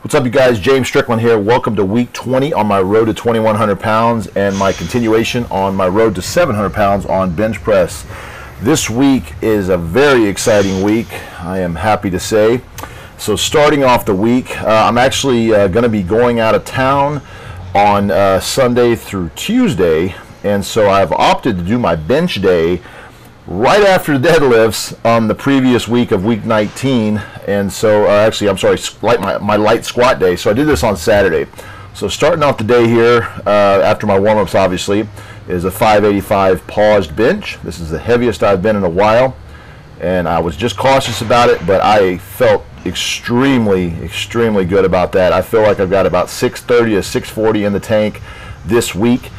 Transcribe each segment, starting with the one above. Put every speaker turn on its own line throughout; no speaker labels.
What's up, you guys? James Strickland here. Welcome to week 20 on my road to 2,100 pounds and my continuation on my road to 700 pounds on bench press. This week is a very exciting week, I am happy to say. So starting off the week, I'm actually going to be going out of town on Sunday through Tuesday, and so I've opted to do my bench day right after the deadlifts on the previous week of week 19, and so actually I'm sorry, my light squat day. So I did this on Saturday. So starting off the day here after my warm-ups obviously is a 585 paused bench. This is the heaviest I've been in a while, and I was just cautious about it, but I felt extremely good about that. I feel like I've got about 630 to 640 in the tank this week.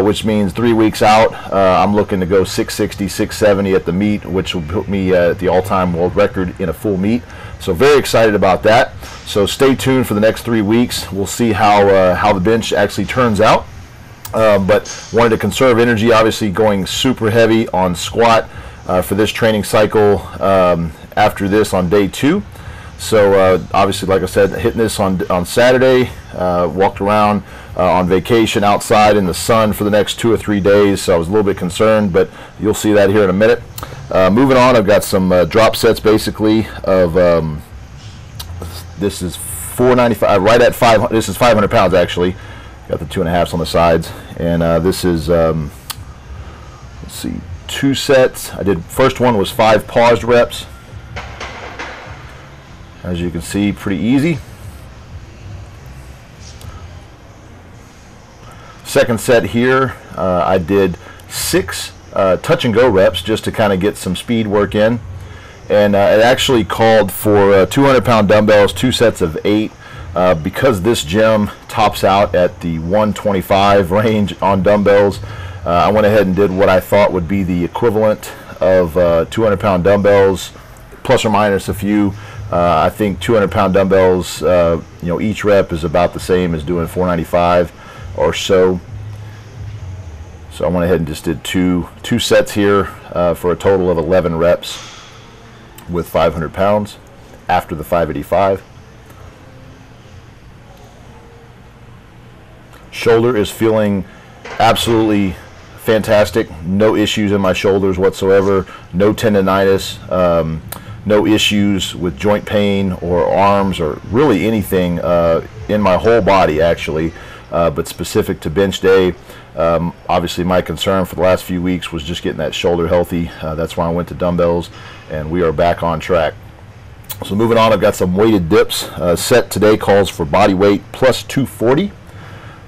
Which means 3 weeks out, I'm looking to go 660, 670 at the meet, which will put me at the all-time world record in a full meet. So very excited about that. So stay tuned for the next 3 weeks. We'll see how the bench actually turns out. But wanted to conserve energy, obviously going super heavy on squat for this training cycle after this on day 2. So obviously, like I said, hitting this on Saturday, walked around on vacation outside in the sun for the next 2 or 3 days, so I was a little bit concerned, but you'll see that here in a minute. Moving on, I've got some drop sets basically of, this is 495, right at 500, this is 500 pounds actually. Got the 2.5s on the sides, and this is, let's see, 2 sets. I did, first one was 5 paused reps. As you can see, pretty easy. Second set here, I did 6 touch and go reps just to kind of get some speed work in. And it actually called for 200-pound dumbbells, 2 sets of 8. Because this gym tops out at the 125 range on dumbbells, I went ahead and did what I thought would be the equivalent of 200-pound dumbbells, plus or minus a few. I think 200-pound dumbbells, each rep is about the same as doing 495 or so. So I went ahead and just did two sets here for a total of 11 reps with 500 pounds after the 585. Shoulder is feeling absolutely fantastic. No issues in my shoulders whatsoever. No tendonitis. No issues with joint pain or arms or really anything in my whole body actually, but specific to bench day. Obviously my concern for the last few weeks was just getting that shoulder healthy. That's why I went to dumbbells, and we are back on track. So moving on, I've got some weighted dips. Set today calls for body weight plus 240.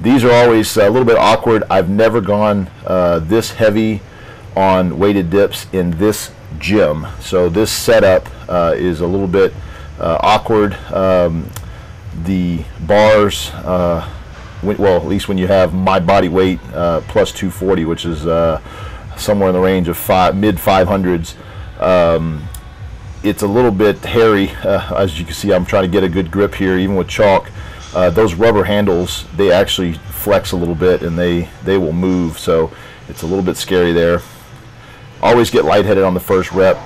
These are always a little bit awkward. I've never gone this heavy on weighted dips in this gym, so this setup is a little bit awkward. The bars, well, at least when you have my body weight plus 240, which is somewhere in the range of mid 500s, it's a little bit hairy. As you can see, I'm trying to get a good grip here, even with chalk. Those rubber handles, they actually flex a little bit, and they will move, so it's a little bit scary there. Always get lightheaded on the first rep.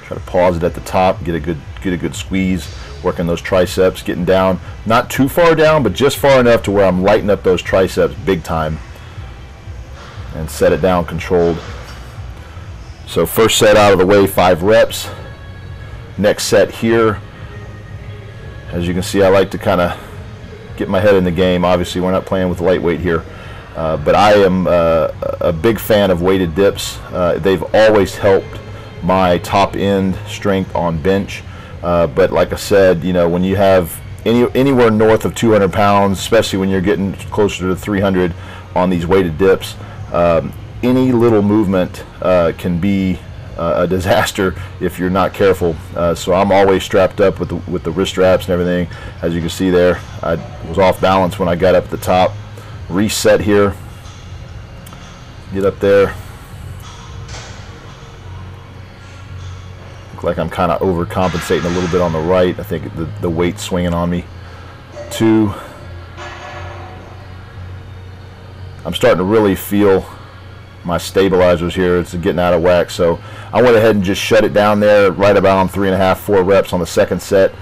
Try to pause it at the top, get a good squeeze, working those triceps, getting down, not too far down, but just far enough to where I'm lighting up those triceps big time, and set it down controlled. So first set out of the way, 5 reps. Next set here, as you can see, I like to kind of get my head in the game. Obviously we're not playing with lightweight here. But I am a big fan of weighted dips. They've always helped my top end strength on bench. But like I said, when you have anywhere north of 200 pounds, especially when you're getting closer to 300 on these weighted dips, any little movement can be a disaster if you're not careful. So I'm always strapped up with the wrist straps and everything. As you can see there, I was off balance when I got up at the top. Reset here, get up there. Look like I'm kind of overcompensating a little bit on the right. I think the weight's swinging on me. 2. I'm starting to really feel my stabilizers here. It's getting out of whack, so I went ahead and just shut it down there right about on 3.5, 4 reps on the second set.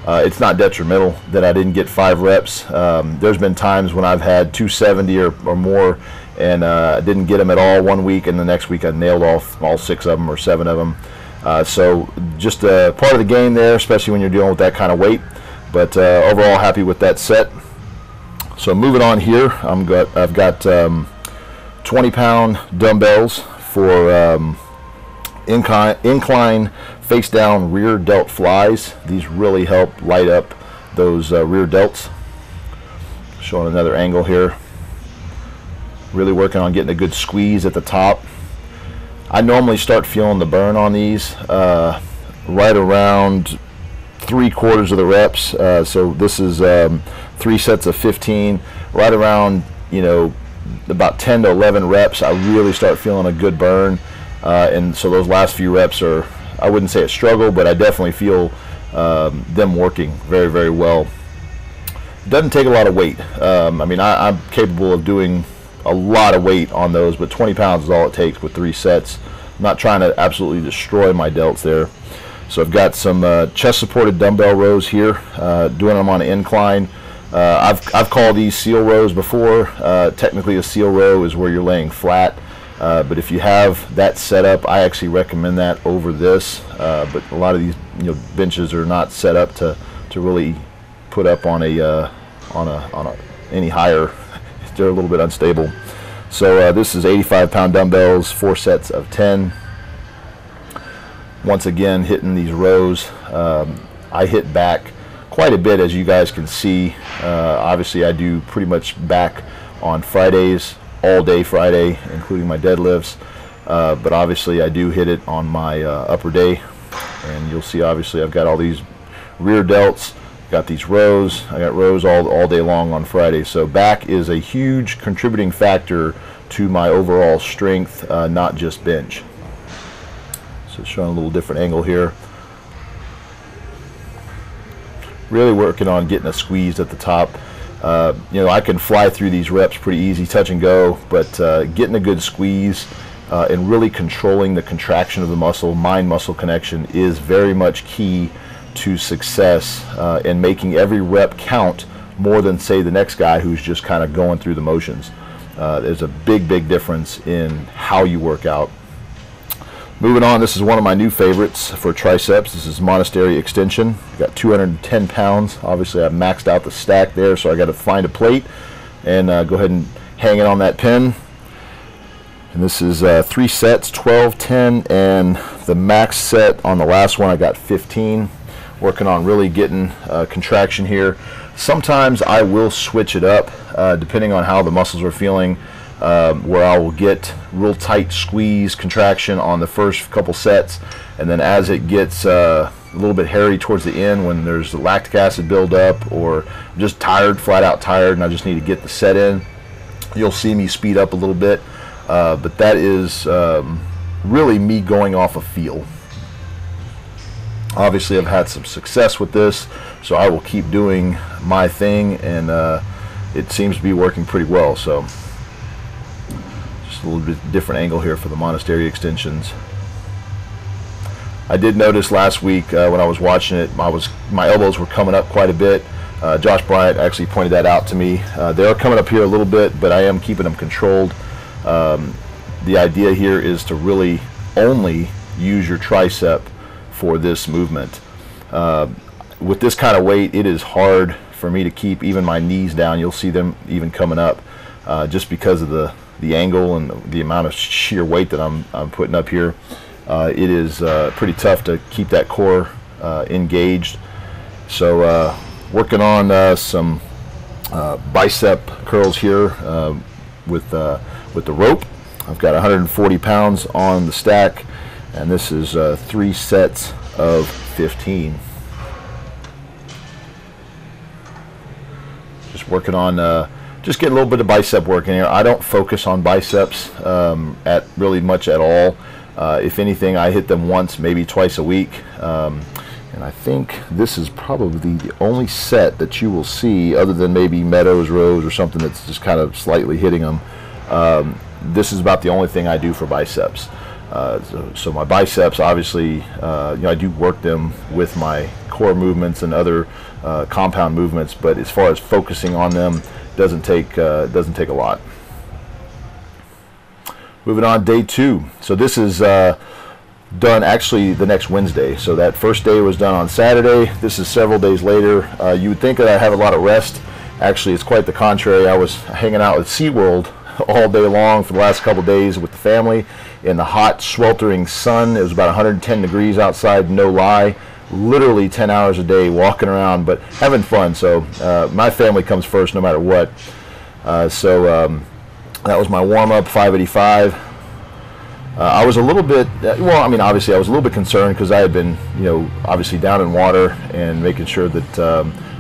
It's not detrimental that I didn't get 5 reps. There's been times when I've had 270 or more and didn't get them at all one week, and the next week I nailed off all 6 of them or 7 of them. So just part of the game there, especially when you're dealing with that kind of weight. But overall, happy with that set. So moving on here, I've got 20-pound dumbbells for incline face-down rear delt flies. These really help light up those rear delts. Showing another angle here. Really working on getting a good squeeze at the top. I normally start feeling the burn on these right around 3/4 of the reps. So this is 3 sets of 15. Right around, you know, about 10 to 11 reps, I really start feeling a good burn. And so those last few reps are, I wouldn't say a struggle, but I definitely feel them working very, very well. It doesn't take a lot of weight. I mean, I'm capable of doing a lot of weight on those, but 20 pounds is all it takes with 3 sets. I'm not trying to absolutely destroy my delts there. So I've got some chest-supported dumbbell rows here, doing them on an incline. I've called these seal rows before. Technically, a seal row is where you're laying flat. But if you have that set up, I actually recommend that over this. But a lot of these, you know, benches are not set up to really put up on any higher. They're a little bit unstable. So this is 85-pound dumbbells, 4 sets of 10. Once again, hitting these rows. I hit back quite a bit, as you guys can see. Obviously, I do pretty much back on Fridays, all day Friday, including my deadlifts. But obviously, I do hit it on my upper day. And you'll see, obviously, I've got all these rear delts. Got these rows. I got rows all day long on Friday. So back is a huge contributing factor to my overall strength, not just bench. So showing a little different angle here. Really working on getting a squeeze at the top. You know, I can fly through these reps pretty easy, touch and go, but getting a good squeeze and really controlling the contraction of the muscle, mind-muscle connection, is very much key to success in making every rep count more than, say, the next guy who's just kind of going through the motions. There's a big difference in how you work out. Moving on, this is one of my new favorites for triceps. This is monastery extension. Got 210 pounds. Obviously, I've maxed out the stack there, so I got to find a plate and go ahead and hang it on that pin. And this is 3 sets, 12, 10, and the max set on the last one I got 15. Working on really getting contraction here. Sometimes I will switch it up depending on how the muscles are feeling, where I will get real tight squeeze contraction on the first couple sets, and then as it gets a little bit hairy towards the end, when there's the lactic acid buildup or I'm just tired, flat out tired, and I just need to get the set in, you'll see me speed up a little bit. But that is really me going off a feel. Obviously, I've had some success with this, so I will keep doing my thing, and it seems to be working pretty well. So just a little bit different angle here for the monastery extensions. I did notice last week when I was watching it, my elbows were coming up quite a bit. Josh Bryant actually pointed that out to me. They are coming up here a little bit, but I am keeping them controlled. The idea here is to really only use your tricep for this movement. With this kind of weight, it is hard for me to keep even my knees down. You'll see them even coming up just because of the angle and the amount of sheer weight that I'm putting up here. It is pretty tough to keep that core engaged. So working on some bicep curls here with the rope. I've got 140 pounds on the stack, and this is 3 sets of 15. Just working on just getting a little bit of bicep work in here. I don't focus on biceps at really much at all. If anything, I hit them once, maybe twice a week. And I think this is probably the only set that you will see, other than maybe Meadows rows or something that's just kind of slightly hitting them. This is about the only thing I do for biceps. So my biceps, obviously, you know, I do work them with my core movements and other compound movements, but as far as focusing on them, doesn't take a lot. Moving on, day 2. So this is done actually the next Wednesday. So that first day was done on Saturday. This is several days later. You would think that I have a lot of rest. Actually, it's quite the contrary. I was hanging out at SeaWorld all day long for the last couple days with the family in the hot, sweltering sun. It was about 110 degrees outside, no lie. Literally 10 hours a day walking around, but having fun. So my family comes first no matter what. That was my warm-up, 585. I was a little bit, well, I mean, obviously I was a little bit concerned because I had been, you know, obviously down in water and making sure that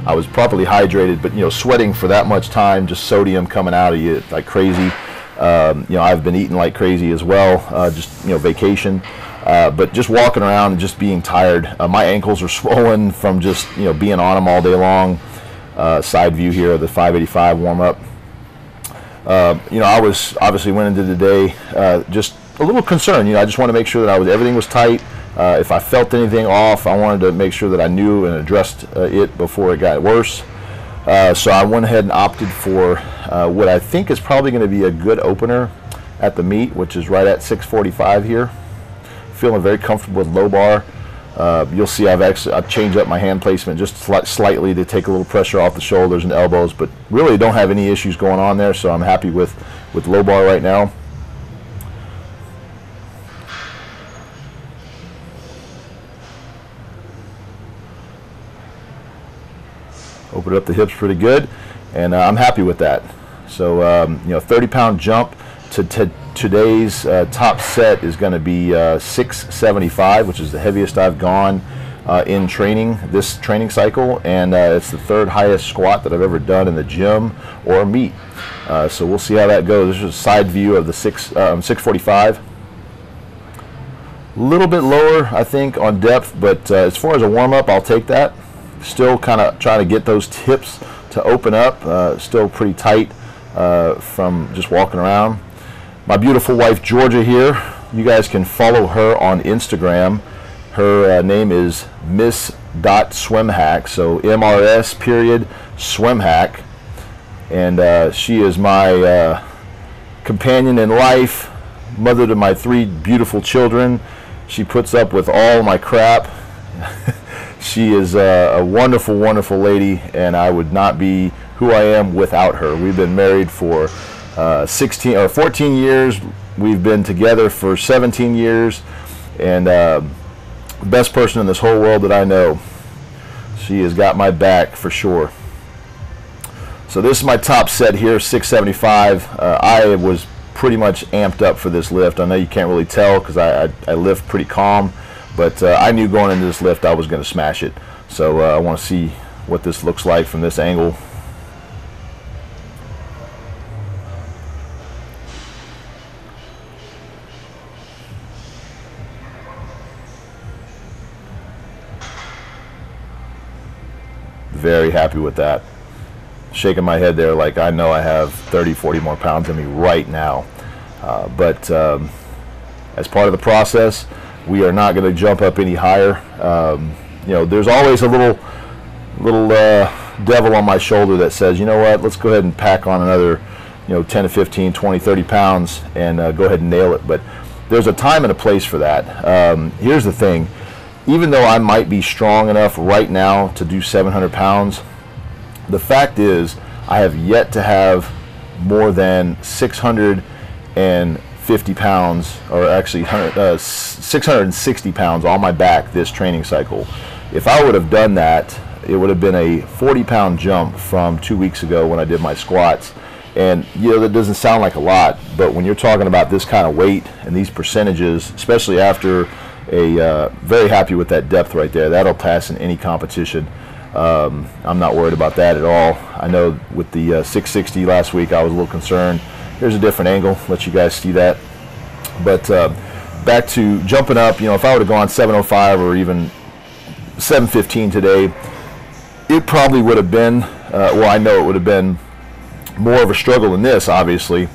I was properly hydrated, but, you know, sweating for that much time, just sodium coming out of you like crazy. You know, I've been eating like crazy as well, just, you know, vacation. But just walking around and just being tired. My ankles are swollen from just, you know, being on them all day long. Side view here of the 585 warm-up. You know, I was obviously went into the day just a little concerned. You know, I just want to make sure that everything was tight. If I felt anything off, I wanted to make sure that I knew and addressed it before it got worse. So I went ahead and opted for what I think is probably going to be a good opener at the meet, which is right at 645 here. Feeling very comfortable with low bar. You'll see I've changed up my hand placement just slightly to take a little pressure off the shoulders and elbows, but really don't have any issues going on there, so I'm happy with low bar right now. Opened up the hips pretty good, and I'm happy with that. So you know, 30-pound jump to today's top set is going to be 675, which is the heaviest I've gone in training this training cycle, and it's the 3rd highest squat that I've ever done in the gym or meet. So we'll see how that goes. This is a side view of the 645. A little bit lower, I think, on depth, but as far as a warm-up, I'll take that. Still kind of trying to get those hips to open up. Still pretty tight from just walking around. My beautiful wife Georgia here, you guys can follow her on Instagram. Her name is Miss.Swimhack, so MRS.Swimhack, and she is my companion in life, mother to my 3 beautiful children. She puts up with all my crap. She is a wonderful, wonderful lady, and I would not be who I am without her. We've been married for 14 years. We've been together for 17 years, and best person in this whole world that I know. She has got my back for sure. So this is my top set here, 675. I was pretty much amped up for this lift. I know you can't really tell because I lift pretty calm, but I knew going into this lift I was going to smash it. So I want to see what this looks like from this angle. Very happy with that. Shaking my head there like I know I have 30, 40 more pounds in me right now. But as part of the process, we are not going to jump up any higher. You know, there's always a little devil on my shoulder that says, you know what, let's go ahead and pack on another, you know, 10 to 15, 20, 30 pounds and go ahead and nail it. But there's a time and a place for that. Here's the thing. Even though I might be strong enough right now to do 700 pounds, the fact is I have yet to have more than 650 pounds, or actually 660 pounds on my back this training cycle. If I would have done that, it would have been a 40-pound jump from 2 weeks ago when I did my squats. And you know, that doesn't sound like a lot, but when you're talking about this kind of weight and these percentages, especially after very happy with that depth right there. That'll pass in any competition. I'm not worried about that at all. I know with the 660 last week I was a little concerned. Here's a different angle, let you guys see that. But back to jumping up, you know, if I would have gone 705 or even 715 today, it probably would have been, well, I know it would have been more of a struggle than this, obviously.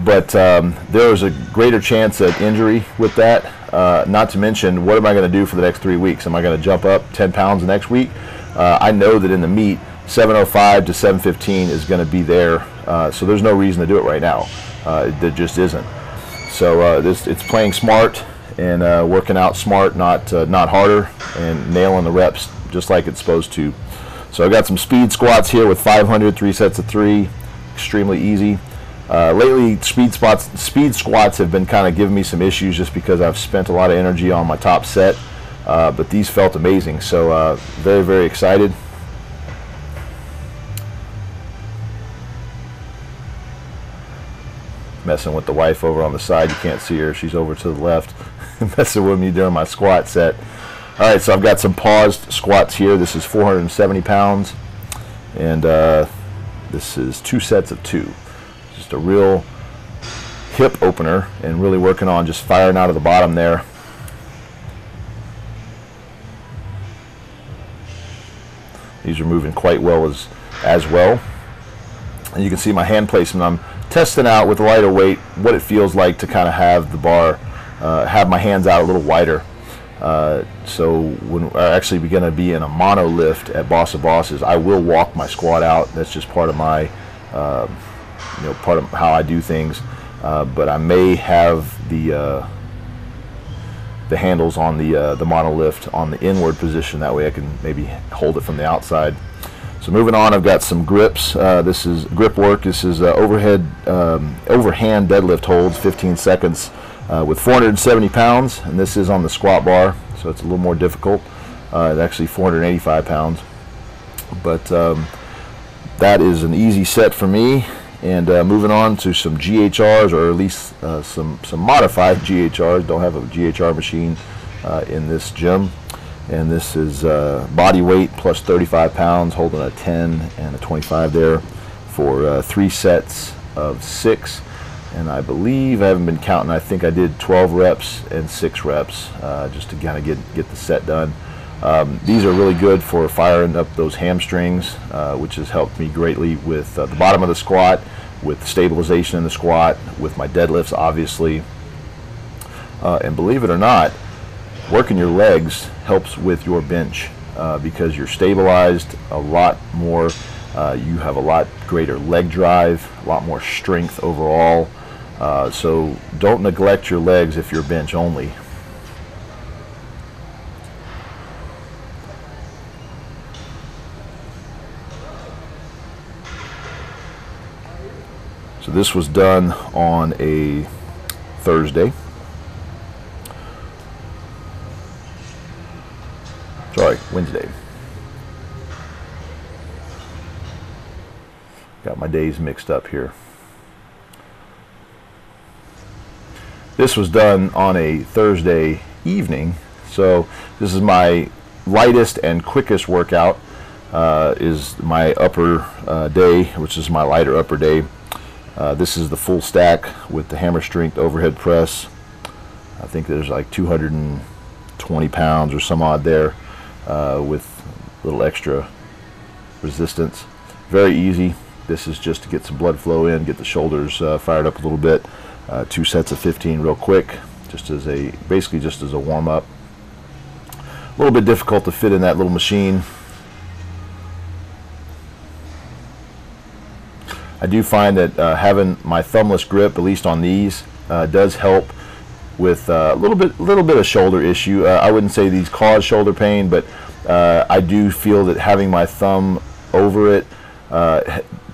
But there is a greater chance of injury with that. Not to mention, what am I going to do for the next 3 weeks? Am I going to jump up 10 pounds the next week? I know that in the meet, 705 to 715 is going to be there, so there's no reason to do it right now. There just isn't. So it's playing smart and working out smart, not harder, and nailing the reps just like it's supposed to. So I got some speed squats here with 500, 3 sets of 3, extremely easy. Lately, speed squats have been kind of giving me some issues just because I've spent a lot of energy on my top set, but these felt amazing. So very, very excited. Messing with the wife over on the side. You can't see her. She's over to the left. Messing with me during my squat set. All right, so I've got some paused squats here. This is 470 pounds, and this is 2 sets of 2. Just a real hip opener, and really working on just firing out of the bottom there. These are moving quite well as well. And you can see my hand placement. I'm testing out with lighter weight what it feels like to kind of have the bar, have my hands out a little wider. So when I actually going to be in a mono lift at Boss of Bosses, I will walk my squat out. That's just part of my, part of how I do things. But I may have the handles on the mono lift on the inward position. That way I can maybe hold it from the outside. So moving on, I've got some grips. This is grip work. This is overhand deadlift holds, 15 seconds with 470 pounds, and this is on the squat bar, so it's a little more difficult. It's actually 485 pounds, but that is an easy set for me. And moving on to some GHRs, or at least some modified GHRs. Don't have a GHR machine in this gym. And this is body weight plus 35 pounds, holding a 10 and a 25 there for 3 sets of 6. And I believe, I haven't been counting, I think I did 12 reps and 6 reps just to kind of get the set done. These are really good for firing up those hamstrings, which has helped me greatly with the bottom of the squat, with stabilization in the squat, with my deadlifts obviously. And believe it or not, working your legs helps with your bench because you're stabilized a lot more. You have a lot greater leg drive, a lot more strength overall. So don't neglect your legs if you're bench only. So this was done on a Thursday. Sorry, Wednesday. Got my days mixed up here. This was done on a Thursday evening, so this is my lightest and quickest workout. Is my upper day, which is my lighter upper day. This is the full stack with the hammer strength overhead press. I think there's like 220 pounds or some odd there. With a little extra resistance. Very easy. This is just to get some blood flow in, get the shoulders fired up a little bit. 2 sets of 15 real quick, just as basically just as a warm-up. A little bit difficult to fit in that little machine. I do find that having my thumbless grip, at least on these, does help with a little bit of shoulder issue. I wouldn't say these cause shoulder pain, but I do feel that having my thumb over it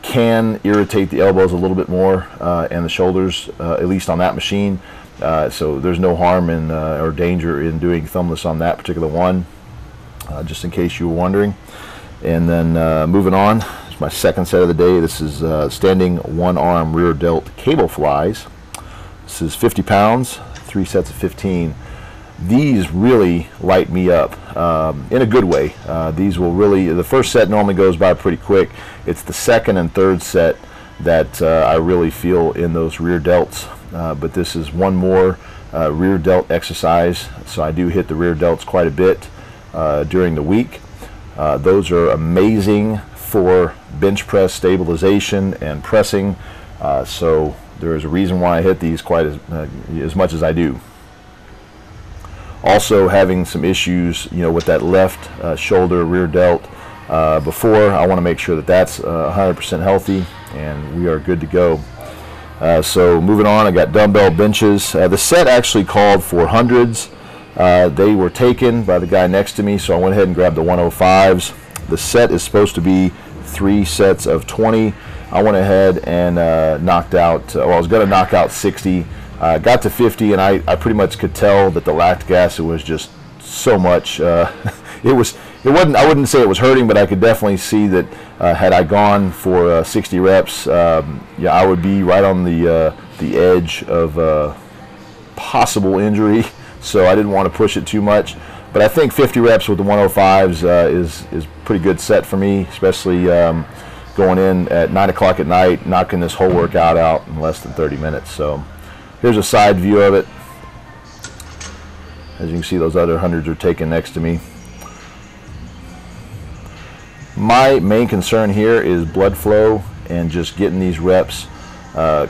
can irritate the elbows a little bit more and the shoulders, at least on that machine. So there's no harm in or danger in doing thumbless on that particular one, just in case you were wondering. And then moving on, it's my second set of the day. This is standing one-arm rear delt cable flies. This is 50 pounds, 3 sets of 15. These really light me up in a good way. These will really, the first set normally goes by pretty quick. It's the second and third set that I really feel in those rear delts. But this is one more rear delt exercise, so I do hit the rear delts quite a bit during the week. Those are amazing for bench press stabilization and pressing. So there is a reason why I hit these quite as much as I do. Also having some issues, you know, with that left shoulder rear delt before. I want to make sure that that's 100% healthy, and we are good to go. So moving on, I got dumbbell benches. The set actually called for hundreds. They were taken by the guy next to me, so I went ahead and grabbed the 105s. The set is supposed to be 3 sets of 20. I went ahead and knocked out, well, I was going to knock out 60. Got to 50, and I pretty much could tell that the lactic acid was just so much. It wasn't, I wouldn't say it was hurting, but I could definitely see that had I gone for 60 reps, yeah, I would be right on the edge of possible injury. So I didn't want to push it too much. But I think 50 reps with the 105s is pretty good set for me, especially going in at 9 o'clock at night, knocking this whole workout out in less than 30 minutes. So here's a side view of it. As you can see, those other hundreds are taken next to me. My main concern here is blood flow and just getting these reps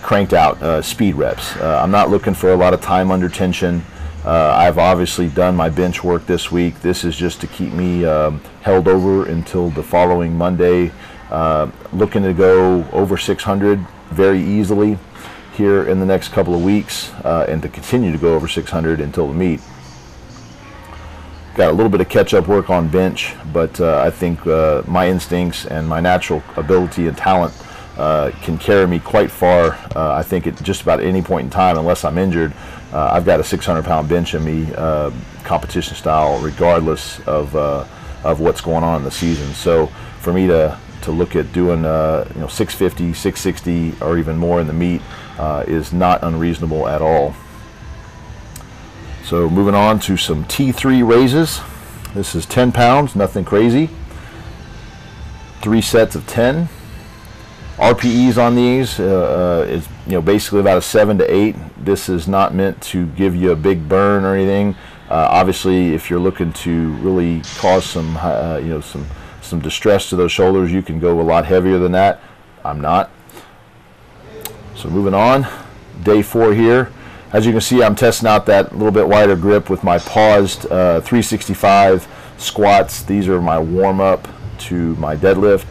cranked out, speed reps. I'm not looking for a lot of time under tension. I've obviously done my bench work this week. This is just to keep me held over until the following Monday. Looking to go over 600 very easily here in the next couple of weeks, and to continue to go over 600 until the meet. Got a little bit of catch-up work on bench, but I think my instincts and my natural ability and talent can carry me quite far. I think at just about any point in time, unless I'm injured, I've got a 600-pound bench in me, competition style, regardless of what's going on in the season. So for me to look at doing 650, 660, or even more in the meet is not unreasonable at all. So moving on to some T3 raises. This is 10 pounds, nothing crazy. 3 sets of 10. RPEs on these is basically about a 7 to 8. This is not meant to give you a big burn or anything. Obviously, if you're looking to really cause some some distress to those shoulders, you can go a lot heavier than that. I'm not. So moving on, day 4 here. As you can see, I'm testing out that little bit wider grip with my paused 365 squats. These are my warm-up to my deadlift.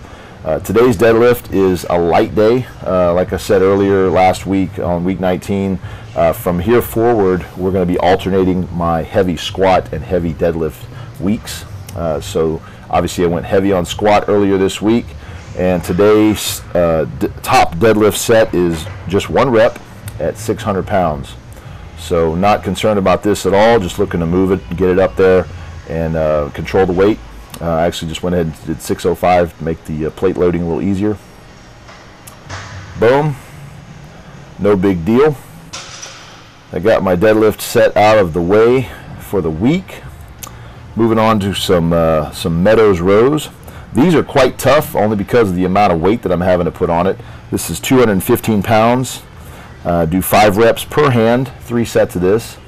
Today's deadlift is a light day. Like I said earlier last week on week 19, from here forward, we're going to be alternating my heavy squat and heavy deadlift weeks. So obviously I went heavy on squat earlier this week, and today's top deadlift set is just 1 rep at 600 pounds. So not concerned about this at all, just looking to move it, get it up there, and control the weight. I actually just went ahead and did 605 to make the plate loading a little easier. Boom. No big deal. I got my deadlift set out of the way for the week. Moving on to some Meadows rows. These are quite tough only because of the amount of weight that I'm having to put on it. This is 215 pounds. Do 5 reps per hand, 3 sets of this.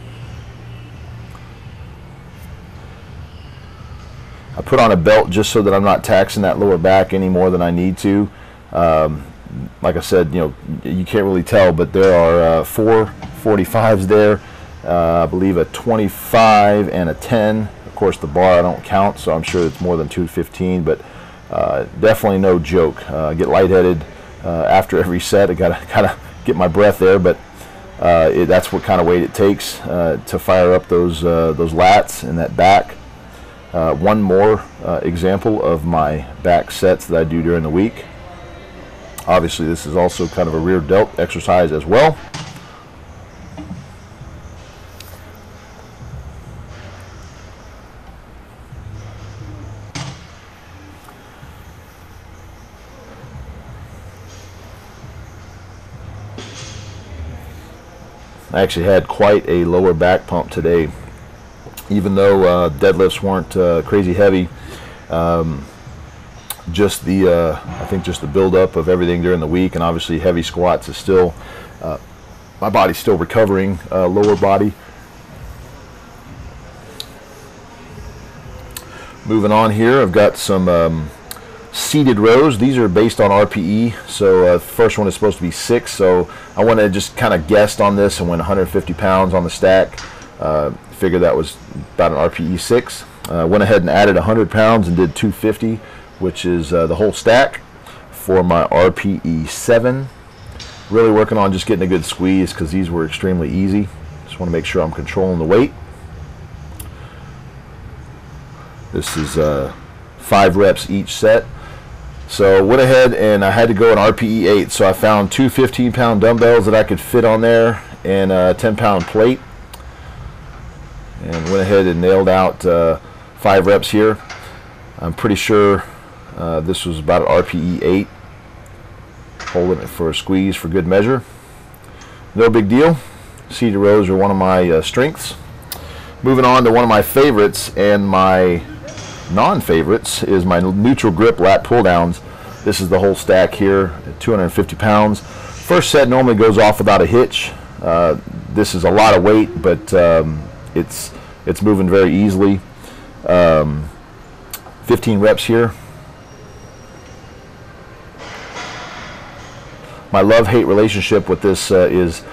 I put on a belt just so that I'm not taxing that lower back any more than I need to. Like I said, you can't really tell, but there are 4 45s there. I believe a 25 and a 10. Of course, the bar I don't count, so I'm sure it's more than 215, but definitely no joke. Get lightheaded after every set. I gotta get my breath there, but that's what kind of weight it takes to fire up those lats and that back. One more example of my back sets that I do during the week. Obviously, this is also kind of a rear delt exercise as well. I actually had quite a lower back pump today, even though deadlifts weren't crazy heavy. Just I think just the buildup of everything during the week, and obviously heavy squats is still, my body's still recovering, lower body. Moving on here, I've got some seated rows. These are based on RPE, so the first one is supposed to be 6, so I went and just kind of guessed on this and went 150 pounds on the stack. Figured that was about an RPE 6. Went ahead and added 100 pounds and did 250, which is the whole stack for my RPE 7. Really working on just getting a good squeeze because these were extremely easy. Just want to make sure I'm controlling the weight. This is 5 reps each set. So went ahead and I had to go an RPE 8, so I found 2 15-pound dumbbells that I could fit on there and a 10-pound plate, and went ahead and nailed out 5 reps here. I'm pretty sure this was about an RPE 8, holding it for a squeeze for good measure. No big deal. Seated rows are one of my strengths. Moving on to one of my favorites and my non-favorites is my neutral grip lat pull downs. This is the whole stack here at 250 pounds. First set normally goes off without a hitch. This is a lot of weight, but it's moving very easily. 15 reps here. My love-hate relationship with this is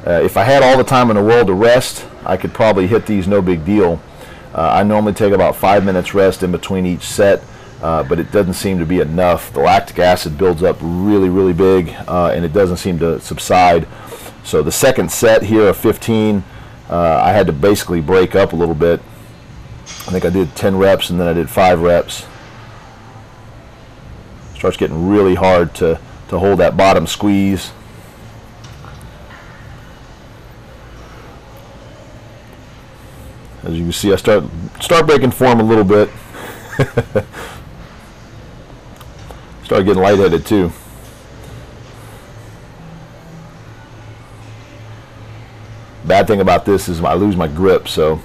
if I had all the time in the world to rest, I could probably hit these no big deal. I normally take about 5 minutes rest in between each set, but it doesn't seem to be enough. The lactic acid builds up really big, and it doesn't seem to subside. So the second set here of 15, I had to basically break up a little bit. I think I did 10 reps and then I did 5 reps. Starts getting really hard to hold that bottom squeeze. As you can see, I start breaking form a little bit. Start getting lightheaded too. Bad thing about this is I lose my grip, so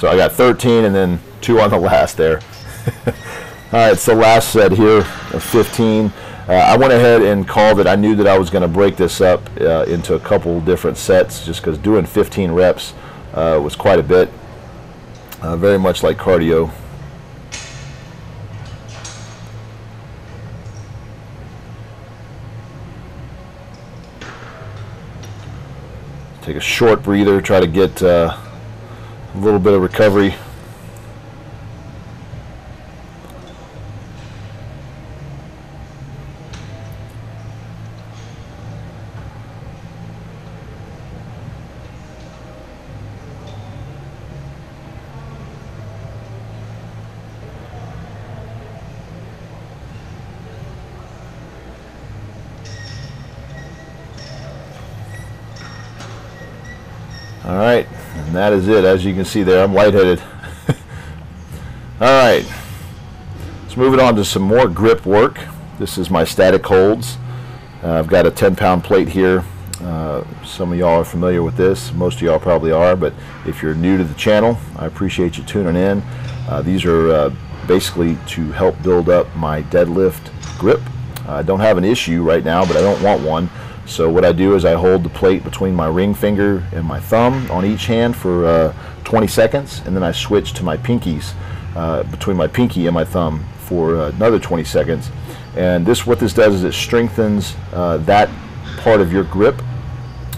I got 13 and then 2 on the last there. Alright, so last set here of 15. I went ahead and called it. I knew that I was going to break this up into a couple different sets just because doing 15 reps was quite a bit. Very much like cardio. Take a short breather, try to get a little bit of recovery. Alright, and that is it. As you can see there, I'm lightheaded. Alright, let's move it on to some more grip work. This is my static holds. I've got a 10-pound plate here. Some of y'all are familiar with this. Most of y'all probably are, but if you're new to the channel, I appreciate you tuning in. These are basically to help build up my deadlift grip. I don't have an issue right now, but I don't want one. So what I do is I hold the plate between my ring finger and my thumb on each hand for 20 seconds, and then I switch to my pinkies, between my pinky and my thumb for another 20 seconds. And what this does is it strengthens that part of your grip,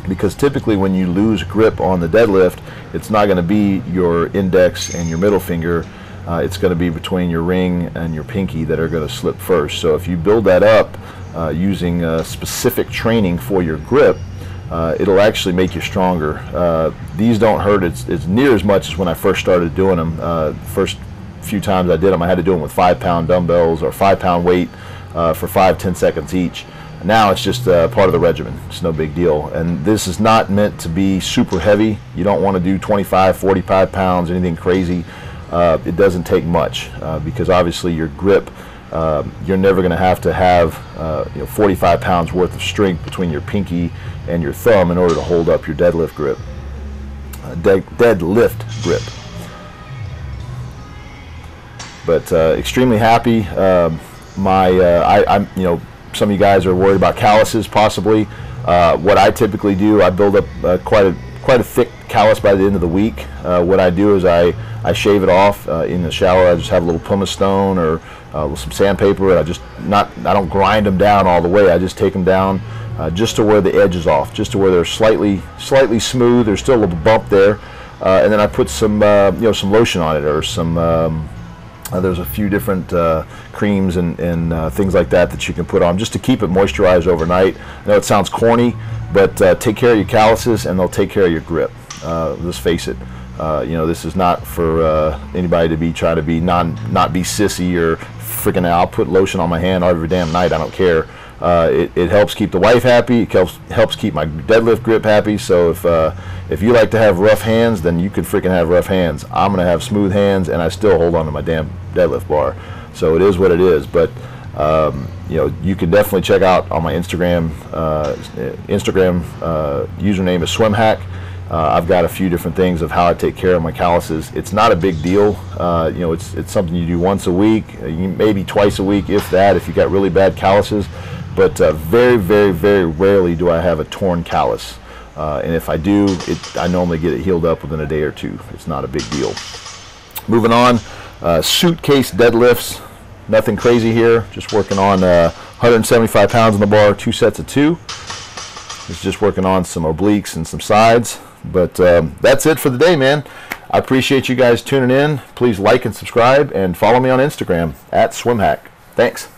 because typically when you lose grip on the deadlift, it's not going to be your index and your middle finger. It's going to be between your ring and your pinky that are going to slip first. So if you build that up using specific training for your grip, it'll actually make you stronger. These don't hurt as near as much as when I first started doing them. First few times I did them, I had to do them with 5-pound dumbbells or 5-pound weight for 5-10 seconds each. Now it's just part of the regimen. It's no big deal. And this is not meant to be super heavy. You don't want to do 25, 45 pounds, anything crazy. It doesn't take much because obviously your grip, you're never going to have 45 pounds worth of strength between your pinky and your thumb in order to hold up your deadlift grip. Deadlift grip. But extremely happy. Some of you guys are worried about calluses possibly. What I typically do, I build up quite quite a thick callus by the end of the week. What I do is I shave it off in the shower. I just have a little pumice stone or some sandpaper, and I don't grind them down all the way. I just take them down just to where the edge is off, just to where they're slightly smooth. There's still a little bump there, and then I put some some lotion on it, or some there's a few different creams and things like that you can put on just to keep it moisturized overnight. I know it sounds corny, but take care of your calluses and they'll take care of your grip. Let's face it, this is not for anybody to be trying to be not be sissy or freaking out. I'll put lotion on my hand every damn night. I don't care. It helps keep the wife happy. It helps keep my deadlift grip happy. So if you like to have rough hands, then you could freaking have rough hands. I'm gonna have smooth hands, and I still hold on to my damn deadlift bar. So it is what it is. But you can definitely check out on my Instagram. Username is SwimHack. I've got a few different things of how I take care of my calluses. It's not a big deal. It's something you do once a week, maybe twice a week, if that, if you got really bad calluses. But very, very, very rarely do I have a torn callus. And if I do, I normally get it healed up within a day or two. It's not a big deal. Moving on, suitcase deadlifts. Nothing crazy here. Just working on 175 pounds on the bar, 2 sets of 2. It's just working on some obliques and some sides. But that's it for the day, man. I appreciate you guys tuning in. Please like and subscribe and follow me on Instagram @SwimHack. Thanks.